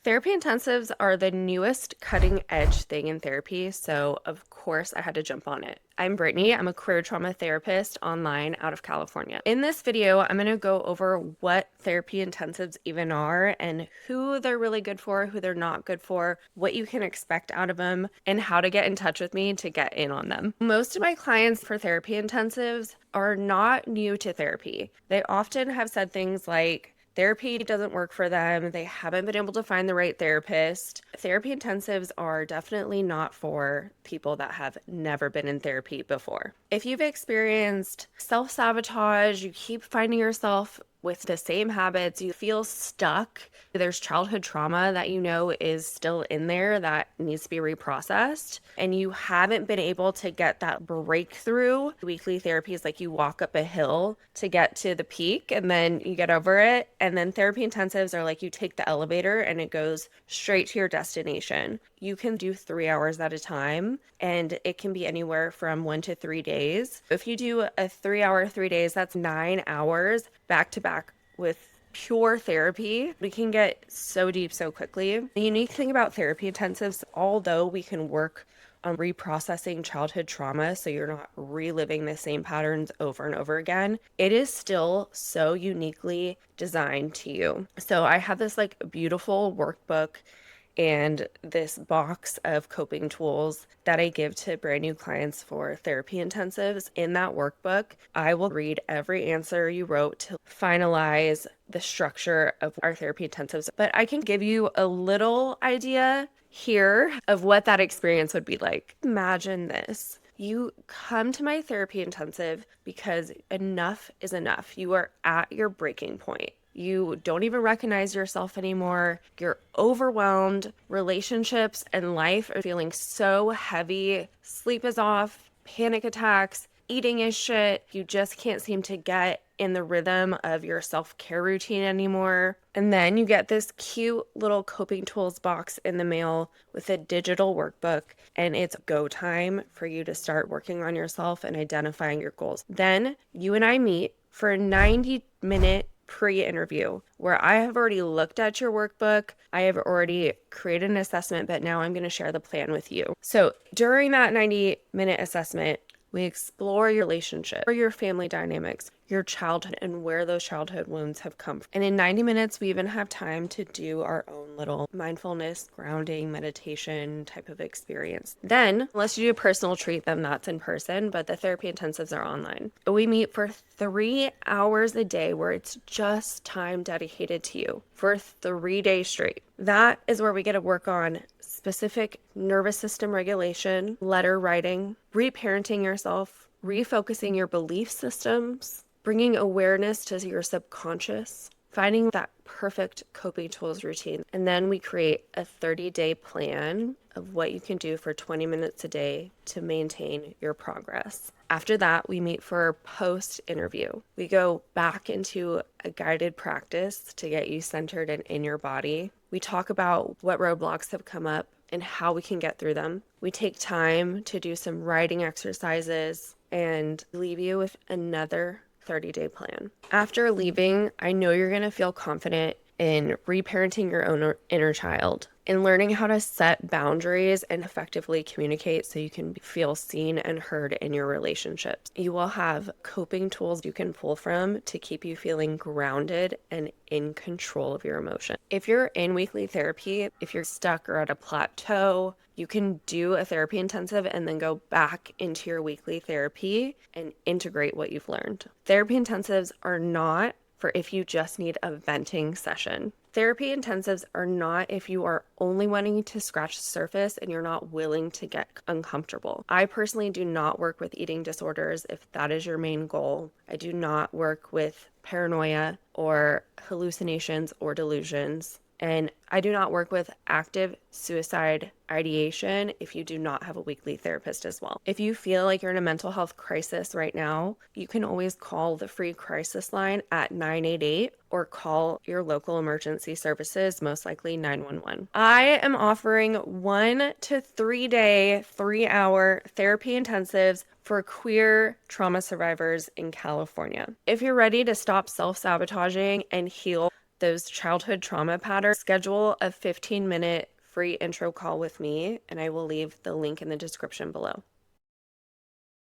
Therapy intensives are the newest cutting edge thing in therapy, so of course I had to jump on it. I'm Brittany. I'm a queer trauma therapist online out of California. In this video, I'm going to go over what therapy intensives even are and who they're really good for, who they're not good for, what you can expect out of them, and how to get in touch with me to get in on them. Most of my clients for therapy intensives are not new to therapy. They often have said things like, therapy doesn't work for them. They haven't been able to find the right therapist. Therapy intensives are definitely not for people that have never been in therapy before. If you've experienced self-sabotage, you keep finding yourself with the same habits, you feel stuck, there's childhood trauma that you know is still in there that needs to be reprocessed, and you haven't been able to get that breakthrough. Weekly therapy is like you walk up a hill to get to the peak and then you get over it. And then therapy intensives are like you take the elevator and it goes straight to your destination. You can do 3 hours at a time, and it can be anywhere from 1 to 3 days. If you do a 3 hour, 3 days, that's 9 hours back to back with pure therapy. We can get so deep so quickly. The unique thing about therapy intensives, although we can work on reprocessing childhood trauma so you're not reliving the same patterns over and over again, it is still so uniquely designed to you. So I have this like beautiful workbook and this box of coping tools that I give to brand new clients for therapy intensives. In that workbook, I will read every answer you wrote to finalize the structure of our therapy intensives. But I can give you a little idea here of what that experience would be like. Imagine this. You come to my therapy intensive because enough is enough. You are at your breaking point. You don't even recognize yourself anymore. You're overwhelmed. Relationships and life are feeling so heavy. Sleep is off, panic attacks, eating is shit. You just can't seem to get in the rhythm of your self-care routine anymore. And then you get this cute little coping tools box in the mail with a digital workbook, and it's go time for you to start working on yourself and identifying your goals. Then you and I meet for a 90-minute pre-interview where I have already looked at your workbook. I have already created an assessment, but now I'm going to share the plan with you. So during that 90-minute assessment, we explore your relationship, your family dynamics, your childhood, and where those childhood wounds have come from. And in 90 minutes, we even have time to do our own little mindfulness, grounding, meditation type of experience. Then, unless you do a personal treat, then that's in person, but the therapy intensives are online. We meet for 3 hours a day where it's just time dedicated to you for 3 days straight. That is where we get to work on specific nervous system regulation, letter writing, reparenting yourself, refocusing your belief systems, bringing awareness to your subconscious, finding that perfect coping tools routine. And then we create a 30-day plan of what you can do for 20 minutes a day to maintain your progress. After that, we meet for a post-interview. We go back into a guided practice to get you centered and in your body. We talk about what roadblocks have come up and how we can get through them. We take time to do some writing exercises and leave you with another 30-day plan. After leaving, I know you're going to feel confident in reparenting your own inner child, in learning how to set boundaries and effectively communicate so you can feel seen and heard in your relationships. You will have coping tools you can pull from to keep you feeling grounded and in control of your emotion. If you're in weekly therapy, if you're stuck or at a plateau, you can do a therapy intensive and then go back into your weekly therapy and integrate what you've learned. Therapy intensives are not for if you just need a venting session. Therapy intensives are not if you are only wanting to scratch the surface and you're not willing to get uncomfortable. I personally do not work with eating disorders if that is your main goal. I do not work with paranoia or hallucinations or delusions. And I do not work with active suicide ideation if you do not have a weekly therapist as well. If you feel like you're in a mental health crisis right now, you can always call the free crisis line at 988 or call your local emergency services, most likely 911. I am offering 1 to 3 day, 3-hour therapy intensives for queer trauma survivors in California. If you're ready to stop self-sabotaging and heal those childhood trauma patterns, schedule a 15-minute free intro call with me, and I will leave the link in the description below.